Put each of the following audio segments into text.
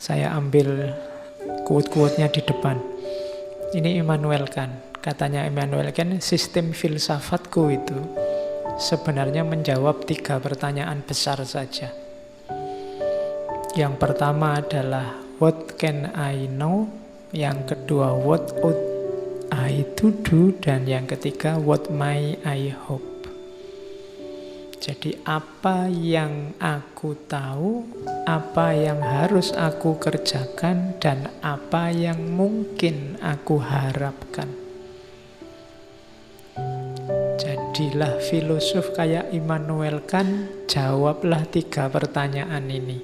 Saya ambil quote-quote-nya di depan. Ini Immanuel Kant. Katanya Immanuel Kant, sistem filsafatku itu sebenarnya menjawab 3 pertanyaan besar saja. Yang pertama adalah what can I know? Yang kedua what ought I to do? Dan yang ketiga what may I hope? Jadi apa yang aku tahu, apa yang harus aku kerjakan, dan apa yang mungkin aku harapkan. Jadilah filosof kayak Immanuel Kant, jawablah 3 pertanyaan ini.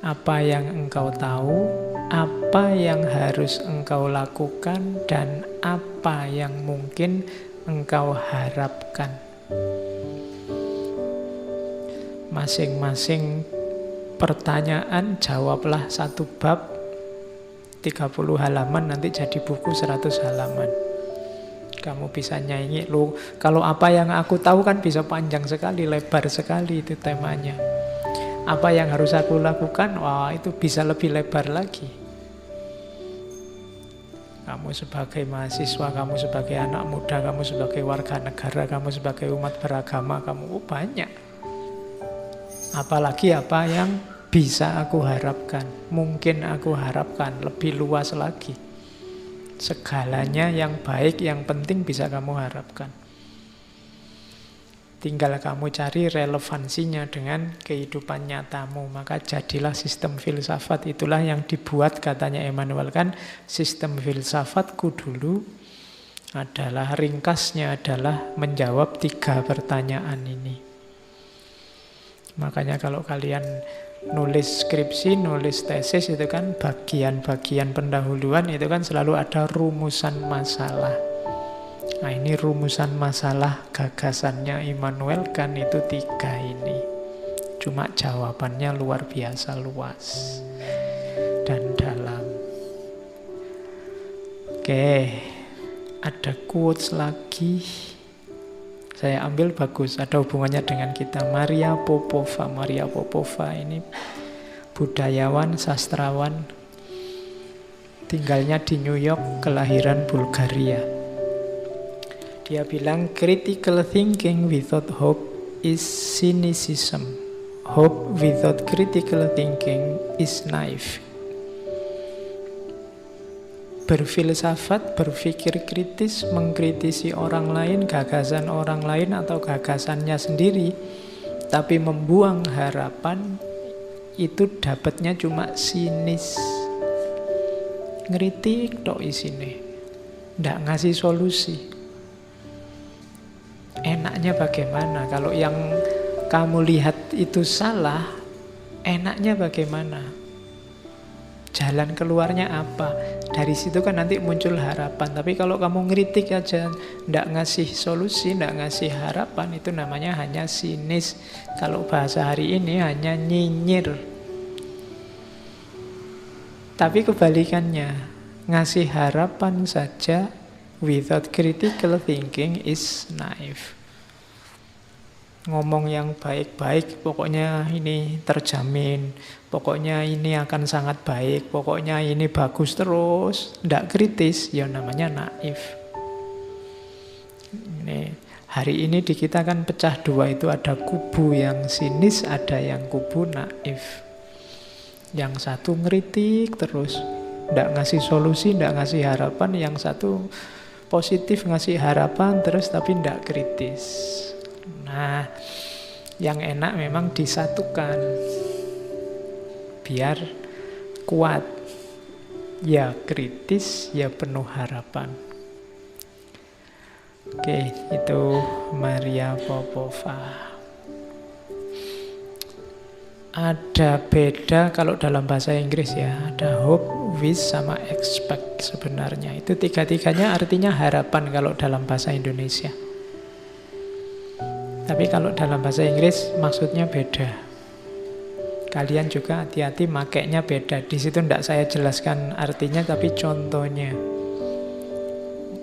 Apa yang engkau tahu, apa yang harus engkau lakukan, dan apa yang mungkin engkau harapkan. Masing-masing pertanyaan jawablah 1 bab 30 halaman, nanti jadi buku 100 halaman. Kamu bisa nyanyi, loh kalau apa yang aku tahu kan bisa panjang sekali, lebar sekali itu temanya. Apa yang harus aku lakukan, wah itu bisa lebih lebar lagi. Kamu sebagai mahasiswa, kamu sebagai anak muda, kamu sebagai warga negara, kamu sebagai umat beragama, kamu banyak. Apalagi apa yang bisa aku harapkan, mungkin aku harapkan, lebih luas lagi. Segalanya yang baik, yang penting bisa kamu harapkan. Tinggal kamu cari relevansinya dengan kehidupan nyatamu. Maka jadilah sistem filsafat. Itulah yang dibuat, katanya Immanuel Kant, sistem filsafatku dulu adalah, ringkasnya adalah menjawab 3 pertanyaan ini. Makanya kalau kalian nulis skripsi, nulis tesis itu kan bagian-bagian pendahuluan itu kan selalu ada rumusan masalah. Nah ini rumusan masalah gagasannya Immanuel Kant itu 3 ini. Cuma jawabannya luar biasa luas dan dalam. Oke, ada quotes lagi. Saya ambil bagus, ada hubungannya dengan kita. Maria Popova. Maria Popova ini budayawan, sastrawan, tinggalnya di New York, kelahiran Bulgaria. Dia bilang, critical thinking without hope is cynicism. Hope without critical thinking is naive. Berfilsafat, berpikir kritis, mengkritisi orang lain, gagasan orang lain atau gagasannya sendiri, tapi membuang harapan, itu dapatnya cuma sinis. Ngeritik tok isine, ndak ngasih solusi. Enaknya bagaimana? Kalau yang kamu lihat itu salah, enaknya bagaimana? Jalan keluarnya apa? Dari situ kan nanti muncul harapan. Tapi kalau kamu ngeritik aja, ndak ngasih solusi, ndak ngasih harapan, itu namanya hanya sinis. Kalau bahasa hari ini hanya nyinyir. Tapi kebalikannya, ngasih harapan saja without critical thinking is naive. Ngomong yang baik-baik, pokoknya ini terjamin, pokoknya ini akan sangat baik, pokoknya ini bagus terus, ndak kritis, ya namanya naif. Ini, hari ini di kita kan pecah 2, itu ada kubu yang sinis, ada yang kubu naif. Yang satu ngeritik terus, ndak ngasih solusi, ndak ngasih harapan. Yang satu positif, ngasih harapan terus tapi ndak kritis. Nah, yang enak memang disatukan biar kuat. Ya kritis, ya penuh harapan. Oke, itu Maria Popova. Ada beda kalau dalam bahasa Inggris ya, ada hope, wish, sama expect sebenarnya. Itu 3-3-nya artinya harapan kalau dalam bahasa Indonesia. Tapi kalau dalam bahasa Inggris maksudnya beda. Kalian juga hati-hati makainya beda. Di situ tidak saya jelaskan artinya, tapi contohnya.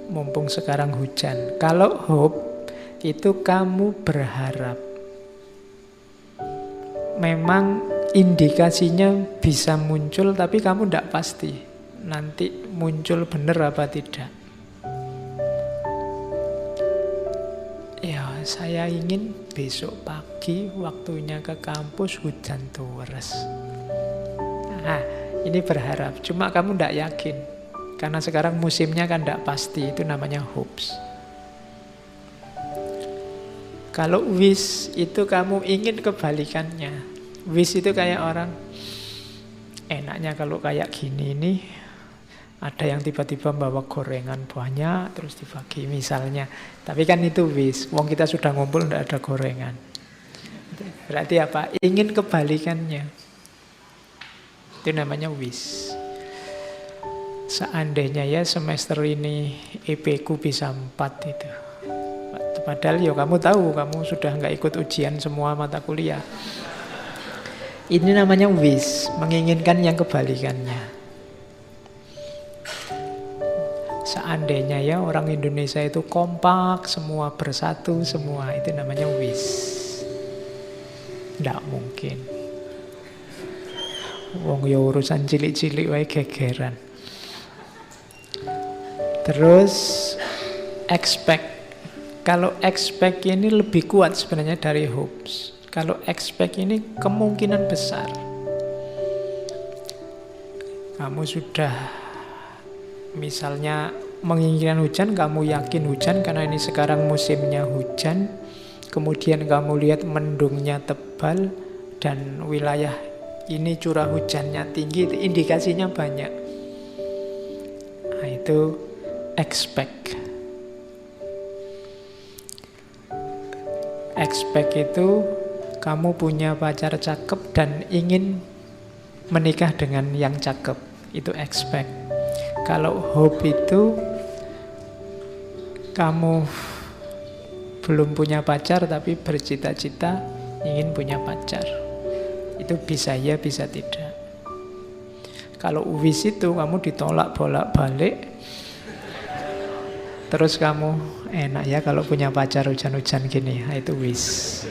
Mumpung sekarang hujan. Kalau hope itu kamu berharap. Memang indikasinya bisa muncul, tapi kamu tidak pasti nanti muncul benar apa tidak. Ya, saya ingin besok pagi waktunya ke kampus hujan terus. Nah, ini berharap. Cuma kamu tidak yakin. Karena sekarang musimnya kan tidak pasti. Itu namanya hopes. Kalau wish itu kamu ingin kebalikannya. Wish itu kayak orang, enaknya kalau kayak gini nih, ada yang tiba-tiba bawa gorengan banyak terus dibagi misalnya. Tapi kan itu wish. Wong kita sudah ngumpul tidak ada gorengan. Berarti apa? Ingin kebalikannya. Itu namanya wish. Seandainya ya semester ini IP ku bisa 4 itu. Padahal ya kamu tahu, kamu sudah nggak ikut ujian semua mata kuliah. Ini namanya wish, menginginkan yang kebalikannya. Seandainya ya orang Indonesia itu kompak, semua bersatu, semua, itu namanya wish. Nggak mungkin. Wong ya urusan cilik-cilik wae gegeran. Terus expect. Kalau expect ini lebih kuat sebenarnya dari hopes. Kalau expect ini kemungkinan besar. Kamu sudah misalnya menginginkan hujan, kamu yakin hujan karena ini sekarang musimnya hujan. Kemudian kamu lihat mendungnya tebal dan wilayah ini curah hujannya tinggi, indikasinya banyak. Nah, itu expect. Expect itu kamu punya pacar cakep dan ingin menikah dengan yang cakep. Itu expect. Kalau hope itu kamu belum punya pacar tapi bercita-cita ingin punya pacar. Itu bisa ya, bisa tidak. Kalau wish itu kamu ditolak bolak-balik. Terus kamu enak ya kalau punya pacar hujan-hujan gini. Nah, itu wish.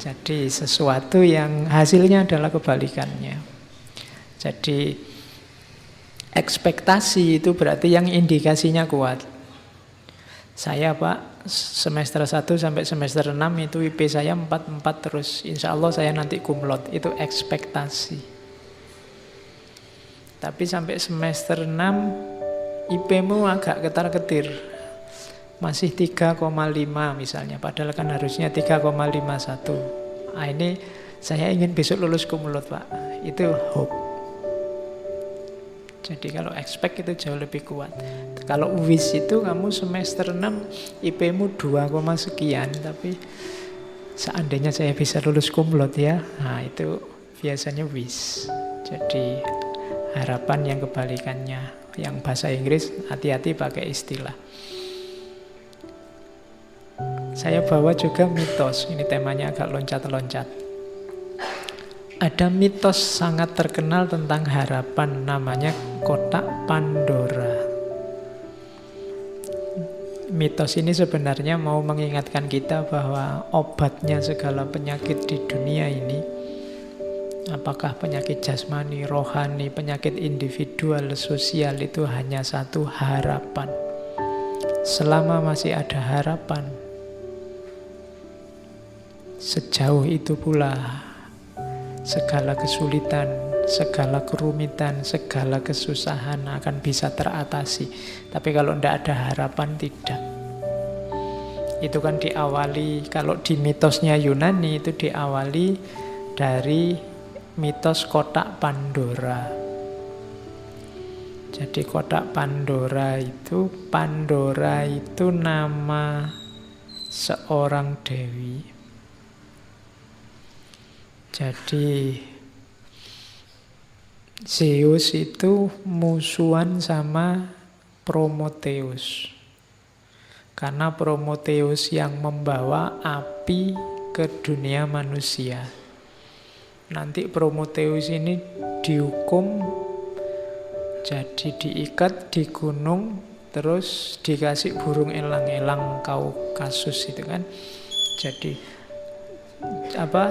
Jadi sesuatu yang hasilnya adalah kebalikannya. Jadi ekspektasi itu berarti yang indikasinya kuat. Saya Pak, semester 1 sampai semester 6 itu IP saya 4 terus. Insya Allah saya nanti kumlot. Itu ekspektasi. Tapi sampai semester 6 IP-mu agak ketar-ketir. Masih 3,5 misalnya, padahal kan harusnya 3,51. Nah, ini saya ingin besok lulus kumlot Pak. Itu hope. Jadi kalau expect itu jauh lebih kuat. Kalau wish itu kamu semester 6 IP-mu 2, sekian, tapi seandainya saya bisa lulus kumlot ya. Nah, itu biasanya wish. Jadi harapan yang kebalikannya. Yang bahasa Inggris hati-hati pakai istilah. Saya bawa juga mitos. Ini temanya agak loncat-loncat. Ada mitos sangat terkenal tentang harapan, namanya kotak Pandora. Mitos ini sebenarnya mau mengingatkan kita bahwa obatnya segala penyakit di dunia ini, apakah penyakit jasmani, rohani, penyakit individual, sosial, itu hanya satu, harapan. Selama masih ada harapan, sejauh itu pula segala kesulitan, segala kerumitan, segala kesusahan akan bisa teratasi. Tapi kalau tidak ada harapan, tidak. Itu kan diawali, kalau di mitosnya Yunani itu diawali dari mitos kotak Pandora. Jadi kotak Pandora itu nama seorang dewi. Jadi Zeus itu musuhan sama Prometheus. Karena Prometheus yang membawa api ke dunia manusia. Nanti Prometheus ini dihukum, jadi diikat di gunung, terus dikasih burung elang-elang Kaukasus itu kan. Jadi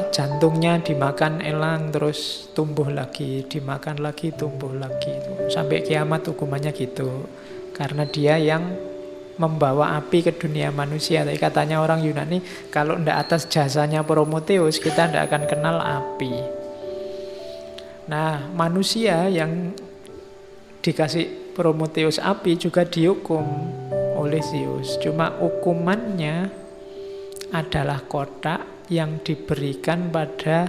jantungnya dimakan elang terus tumbuh lagi, dimakan lagi tumbuh lagi. Sampai kiamat hukumannya gitu. Karena dia yang membawa api ke dunia manusia. Tapi katanya orang Yunani, kalau ndak atas jasanya Prometheus, kita ndak akan kenal api. Nah, manusia yang dikasih Prometheus api juga dihukum oleh Zeus. Cuma hukumannya adalah kotak yang diberikan pada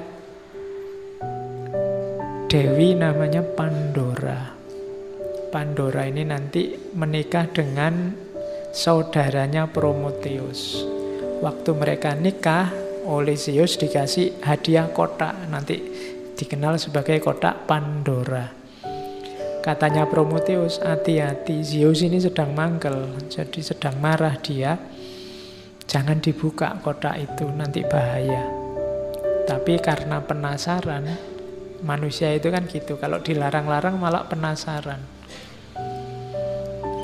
dewi namanya Pandora. Pandora ini nanti menikah dengan saudaranya Prometheus. Waktu mereka nikah, oleh Zeus dikasih hadiah kotak, nanti dikenal sebagai kotak Pandora. Katanya Prometheus, hati-hati, Zeus ini sedang mangkel, jadi sedang marah dia. Jangan dibuka kotak itu, nanti bahaya. Tapi karena penasaran, manusia itu kan gitu, kalau dilarang-larang malah penasaran.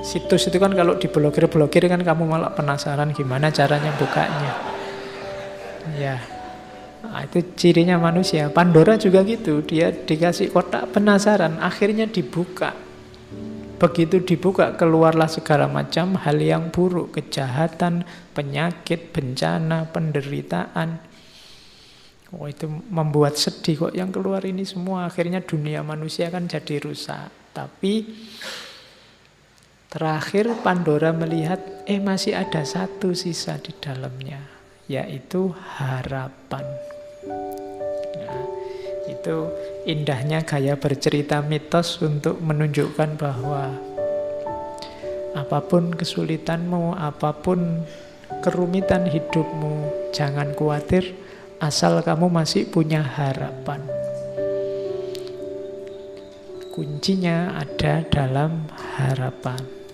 Situs itu kan kalau diblokir-blokir kan kamu malah penasaran gimana caranya bukanya. Ya, nah, itu cirinya manusia. Pandora juga gitu, dia dikasih kotak penasaran, akhirnya dibuka. Begitu dibuka, keluarlah segala macam hal yang buruk, kejahatan, penyakit, bencana, penderitaan. Oh, itu membuat sedih kok yang keluar ini semua. Akhirnya dunia manusia kan jadi rusak. Tapi terakhir Pandora melihat, masih ada satu sisa di dalamnya, yaitu harapan. Nah, itu indahnya gaya bercerita mitos untuk menunjukkan bahwa apapun kesulitanmu, apapun kerumitan hidupmu, jangan khawatir, asal kamu masih punya harapan. Kuncinya ada dalam harapan.